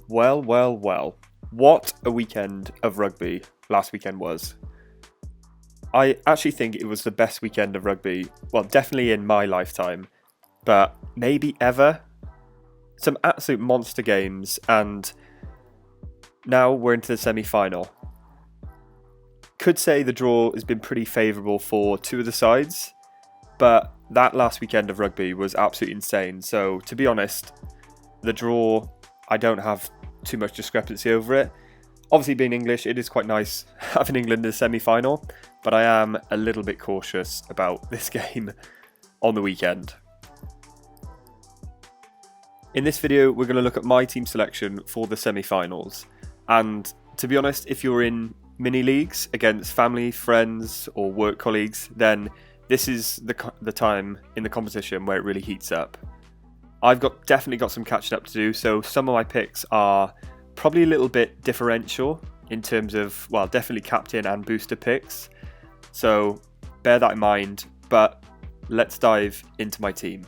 Well, well, well. What a weekend of rugby last weekend was. I actually think it was the best weekend of rugby, well, definitely in my lifetime, but maybe ever. Some absolute monster games, and now we're into the semi-final. Could say the draw has been pretty favourable for two of the sides, but that last weekend of rugby was absolutely insane. So, to be honest, the draw, I don't have too much discrepancy over it. Obviously, being English, it is quite nice having England in the semi-final, but I am a little bit cautious about this game on the weekend. In this video, we're going to look at my team selection for the semi-finals. And to be honest, if you're in mini leagues against family, friends, or work colleagues, then this is the time in the competition where it really heats up. I've definitely got some catching up to do, so some of my picks are probably a little bit differential in terms of, well, definitely captain and booster picks. So bear that in mind, but let's dive into my team.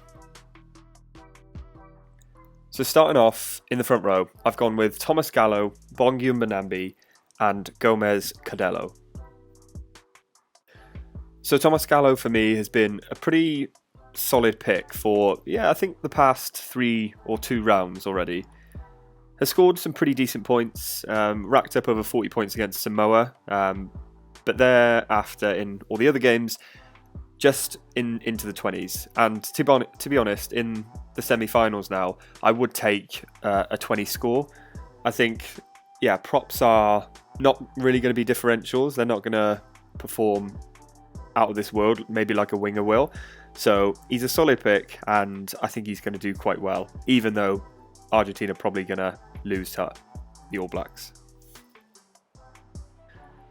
So starting off in the front row, I've gone with Thomas Gallo, Bongi Mbonambi, and Gomez Cadello. So Thomas Gallo for me has been a pretty solid pick for, I think the past 3 or 2 rounds already. Has scored some pretty decent points, racked up over 40 points against Samoa, but thereafter in all the other games, just into the 20s. And to be honest, in the semi-finals now, I would take a 20 score. I think, props are not really going to be differentials. They're not going to perform out of this world, maybe like a winger will. So he's a solid pick, and I think he's going to do quite well, even though Argentina are probably going to lose to the All Blacks.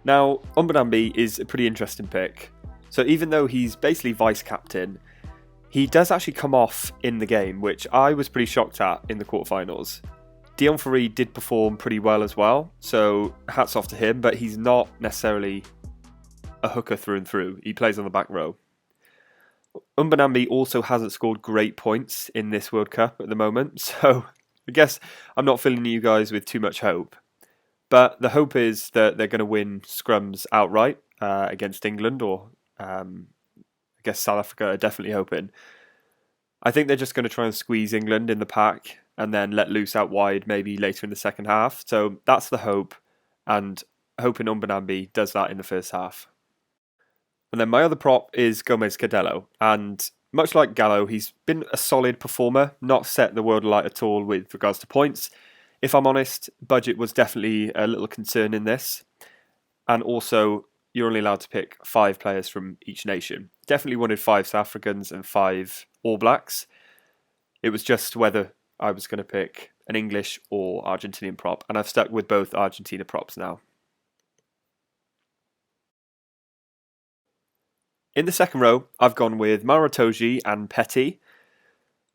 Now, Mbonambi is a pretty interesting pick. So even though he's basically vice-captain, he does actually come off in the game, which I was pretty shocked at in the quarterfinals. Dion Ferry did perform pretty well as well, so hats off to him, but he's not necessarily a hooker through and through. He plays on the back row. Mbonambi also hasn't scored great points in this World Cup at the moment, so I guess I'm not filling you guys with too much hope. But the hope is that they're going to win scrums outright against England, or I guess South Africa are definitely hoping. I think they're just going to try and squeeze England in the pack and then let loose out wide maybe later in the second half. So that's the hope, and hoping Mbonambi does that in the first half. And then my other prop is Gomez Cadello, and much like Gallo, he's been a solid performer, not set the world alight at all with regards to points. If I'm honest, budget was definitely a little concern in this. And also, you're only allowed to pick 5 players from each nation. Definitely wanted 5 South Africans and 5 All Blacks. It was just whether I was going to pick an English or Argentinian prop, and I've stuck with both Argentina props now. In the second row, I've gone with Maro Itoje and Petty.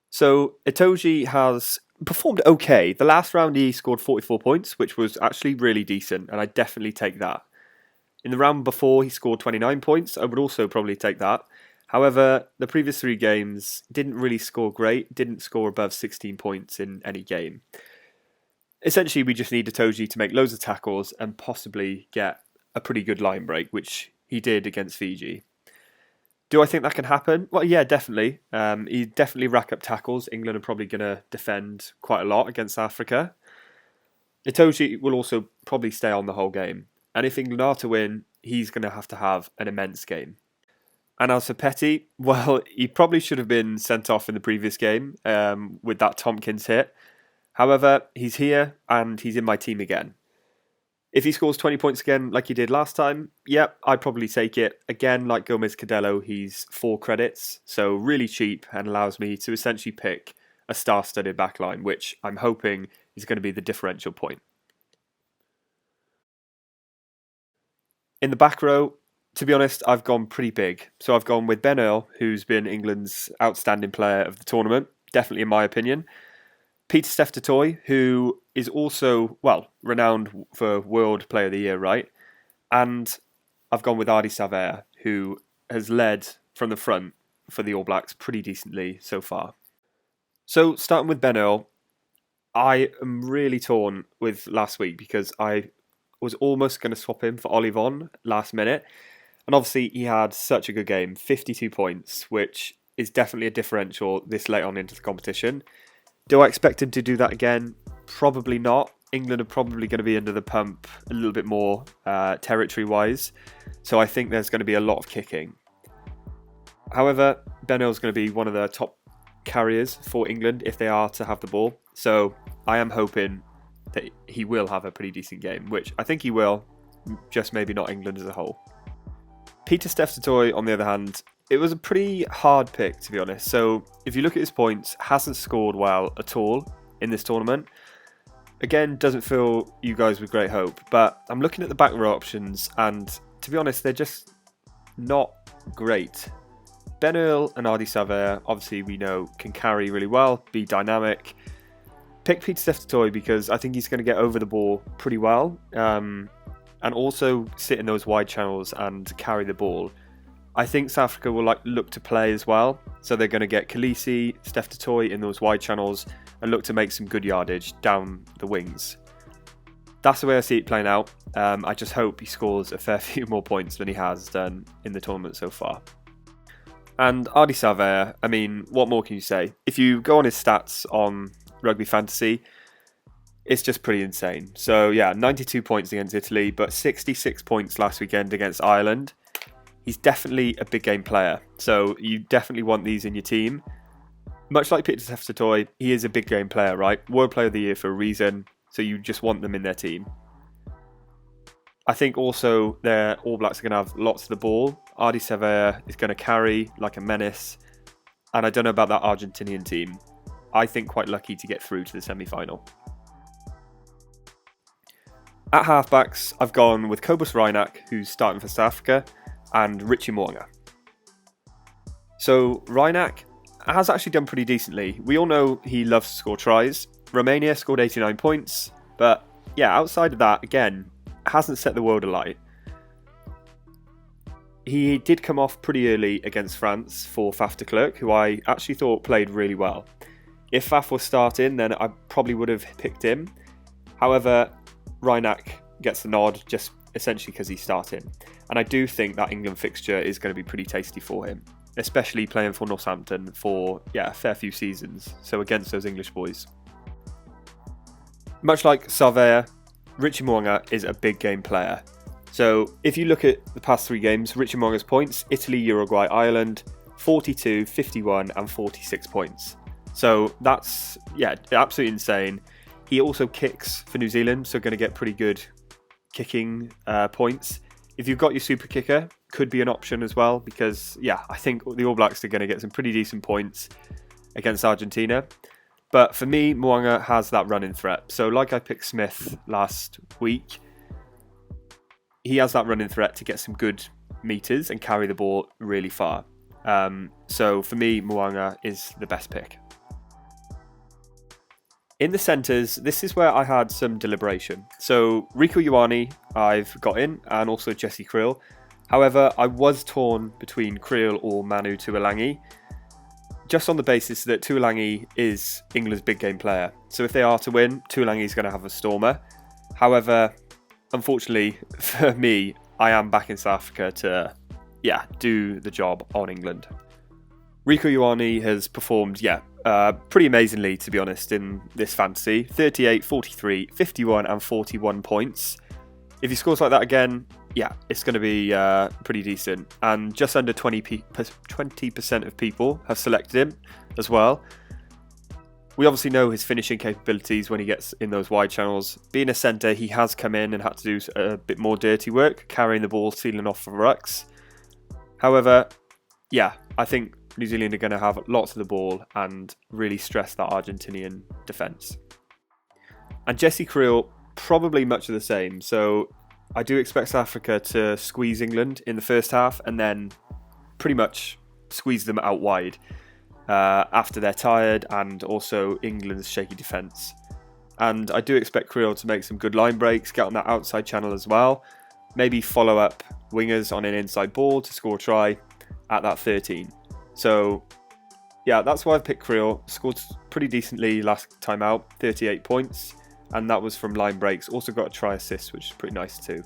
So Itoje has performed okay. The last round he scored 44 points, which was actually really decent, and I definitely take that. In the round before, he scored 29 points. I would also probably take that. However, the previous 3 games didn't really score great, didn't score above 16 points in any game. Essentially, we just need Itoje to make loads of tackles and possibly get a pretty good line break, which he did against Fiji. Do I think that can happen? Well, yeah, definitely. He definitely rack up tackles. England are probably going to defend quite a lot against Africa. Itoje will also probably stay on the whole game. And if England are to win, he's going to have an immense game. And as for Petty, well, he probably should have been sent off in the previous game with that Tompkins hit. However, he's here and he's in my team again. If he scores 20 points again like he did last time, I'd probably take it. Again, like Gomez Cadello, he's 4 credits, so really cheap and allows me to essentially pick a star-studded backline, which I'm hoping is going to be the differential point. In the back row, to be honest, I've gone pretty big. So I've gone with Ben Earl, who's been England's outstanding player of the tournament, definitely in my opinion. Peter Steph-Totoy, who is also, renowned for World Player of the Year, right? And I've gone with Ardie Savea, who has led from the front for the All Blacks pretty decently so far. So starting with Ben Earl, I am really torn with last week because I was almost going to swap him for Olivon last minute. And obviously, he had such a good game, 52 points, which is definitely a differential this late on into the competition. Do I expect him to do that again? Probably not. England are probably going to be under the pump a little bit more territory-wise. So I think there's going to be a lot of kicking. However, Ben Earl's going to be one of the top carriers for England if they are to have the ball. So I am hoping that he will have a pretty decent game, which I think he will, just maybe not England as a whole. Peter Steph-Totoy, on the other hand, it was a pretty hard pick, to be honest. So if you look at his points, hasn't scored well at all in this tournament. Again, doesn't fill you guys with great hope, but I'm looking at the back row options, and to be honest, they're just not great. Ben Earl and Ardie Savea, obviously we know, can carry really well, be dynamic. Pick Peter Steph-Totoy because I think he's going to get over the ball pretty well, and also sit in those wide channels and carry the ball. I think South Africa will look to play as well, so they're going to get Khaleesi, Steph-Totoy in those wide channels and look to make some good yardage down the wings. That's the way I see it playing out. I just hope he scores a fair few more points than he has done in the tournament so far. And Ardie Savea, I mean, what more can you say? If you go on his stats on Rugby Fantasy, it's just pretty insane. So yeah, 92 points against Italy, but 66 points last weekend against Ireland. He's definitely a big game player, so you definitely want these in your team. Much like Peter Steph-Totoy, he is a big game player, right? World Player of the Year for a reason, so you just want them in their team. I think also their All Blacks are going to have lots of the ball. Ardie Savea is going to carry like a menace, and I don't know about that Argentinian team. I think quite lucky to get through to the semi-final. At halfbacks, I've gone with Cobus Reinach, who's starting for South Africa, and Richie Mo'unga. So Reinach has actually done pretty decently. We all know he loves to score tries. Romania scored 89 points, but yeah, outside of that, again, hasn't set the world alight. He did come off pretty early against France for Faf de Klerk, who I actually thought played really well. If Faf was starting, then I probably would have picked him. However, Reinach gets the nod just essentially because he's starting. And I do think that England fixture is going to be pretty tasty for him, especially playing for Northampton for a fair few seasons, so against those English boys. Much like Savea, Richie Mo'unga is a big game player. So if you look at the past 3 games, Richie Mo'unga's points, Italy, Uruguay, Ireland, 42, 51 and 46 points. So that's, absolutely insane. He also kicks for New Zealand, so going to get pretty good kicking points. If you've got your super kicker, could be an option as well, because I think the All Blacks are going to get some pretty decent points against Argentina. But for me, Mo'unga has that running threat. So like I picked Smith last week, he has that running threat to get some good meters and carry the ball really far. So for me, Mo'unga is the best pick. In the centres, this is where I had some deliberation. So Rieko Ioane I've got in, and also Jesse Kriel. However, I was torn between Kriel or Manu Tuilagi, just on the basis that Tuilagi is England's big game player. So if they are to win, Tuilagi is going to have a stormer. However, unfortunately for me, I am back in South Africa to do the job on England. Rieko Ioane has performed pretty amazingly, to be honest, in this fantasy. 38, 43, 51 and 41 points. If he scores like that again, it's going to be pretty decent. And just under 20% of people have selected him as well. We obviously know his finishing capabilities when he gets in those wide channels. Being a centre, he has come in and had to do a bit more dirty work, carrying the ball, sealing off for rucks. However, I think New Zealand are going to have lots of the ball and really stress that Argentinian defence. And Jesse Kriel, probably much of the same. So I do expect South Africa to squeeze England in the first half and then pretty much squeeze them out wide after they're tired, and also England's shaky defence. And I do expect Kriel to make some good line breaks, get on that outside channel as well. Maybe follow up wingers on an inside ball to score a try at that 13. So yeah, that's why I've picked Creel. Scored pretty decently last time out, 38 points, and that was from line breaks. Also got a try assist, which is pretty nice too.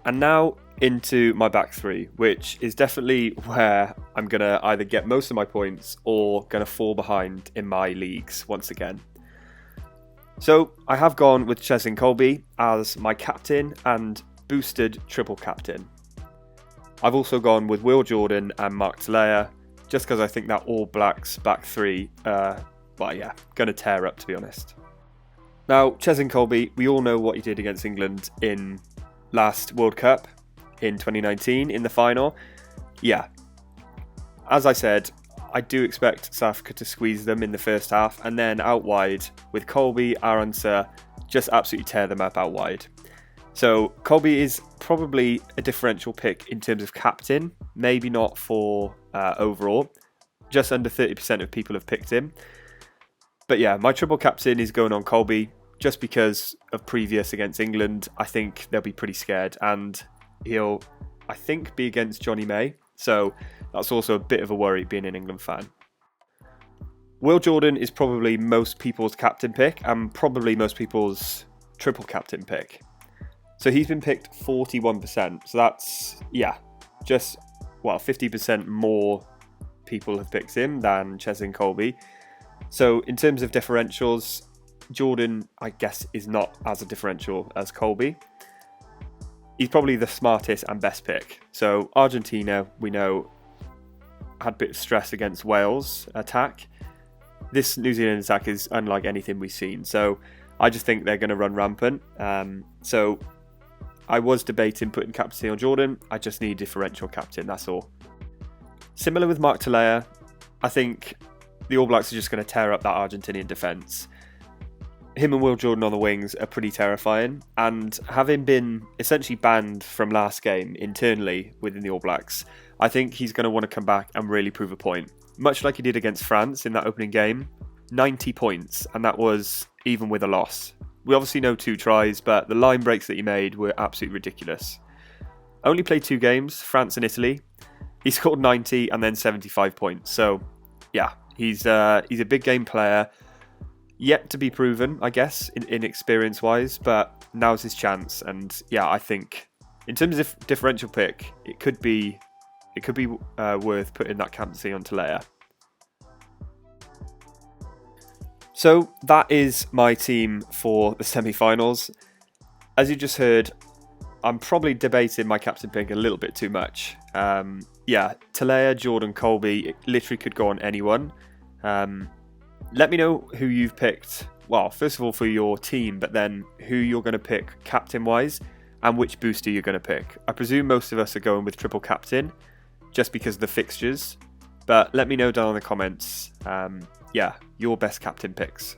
And now into my back three, which is definitely where I'm going to either get most of my points or going to fall behind in my leagues once again. So I have gone with Cheslin Kolbe as my captain and boosted triple captain. I've also gone with Will Jordan and Mark Talea, just because I think that All Blacks back three, going to tear up, to be honest. Now, Cheslin Kolbe, we all know what he did against England in last World Cup in 2019 in the final. Yeah, as I said, I do expect South Africa to squeeze them in the first half, and then out wide with Kolbe, Arendse, just absolutely tear them up out wide. So Kolbe is probably a differential pick in terms of captain, maybe not for overall. Just under 30% of people have picked him. But yeah, my triple captain is going on Kolbe just because of previous against England. I think they'll be pretty scared, and he'll, I think, be against Johnny May. So that's also a bit of a worry being an England fan. Will Jordan is probably most people's captain pick and probably most people's triple captain pick. So he's been picked 41%. So that's, just, 50% more people have picked him than Cheslin Kolbe. So in terms of differentials, Jordan, I guess, is not as a differential as Kolbe. He's probably the smartest and best pick. So Argentina, we know, had a bit of stress against Wales' attack. This New Zealand attack is unlike anything we've seen. So I just think they're going to run rampant. So I was debating putting captaincy on Jordan. I just need differential captain, that's all. Similar with Mark Talea, I think the All Blacks are just going to tear up that Argentinian defence. Him and Will Jordan on the wings are pretty terrifying, and having been essentially banned from last game internally within the All Blacks, I think he's going to want to come back and really prove a point. Much like he did against France in that opening game, 90 points, and that was even with a loss. We obviously know 2 tries, but the line breaks that he made were absolutely ridiculous. Only played 2 games, France and Italy. He scored 90 and then 75 points. So, yeah, he's a big game player. Yet to be proven, I guess, in experience-wise, but now's his chance. And yeah, I think in terms of differential pick, it could be worth putting that captaincy on Talea. So that is my team for the semi-finals. As you just heard, I'm probably debating my captain pick a little bit too much. Talea, Jordan, Kolbe, it literally could go on anyone. Let me know who you've picked. Well, first of all for your team, but then who you're going to pick captain-wise and which booster you're going to pick. I presume most of us are going with triple captain just because of the fixtures, but let me know down in the comments. Your best captain picks.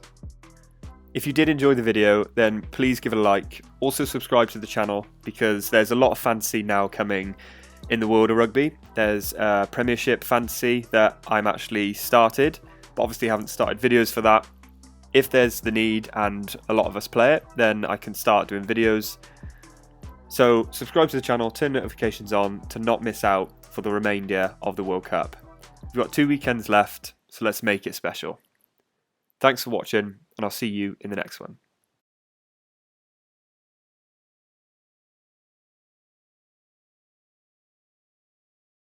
If you did enjoy the video, then please give it a like. Also subscribe to the channel because there's a lot of fantasy now coming in the world of rugby. There's Premiership fantasy that I'm actually started, but obviously haven't started videos for that. If there's the need and a lot of us play it, then I can start doing videos. So subscribe to the channel, turn notifications on to not miss out for the remainder of the World Cup. We've got 2 weekends left, so let's make it special. Thanks for watching, and I'll see you in the next one.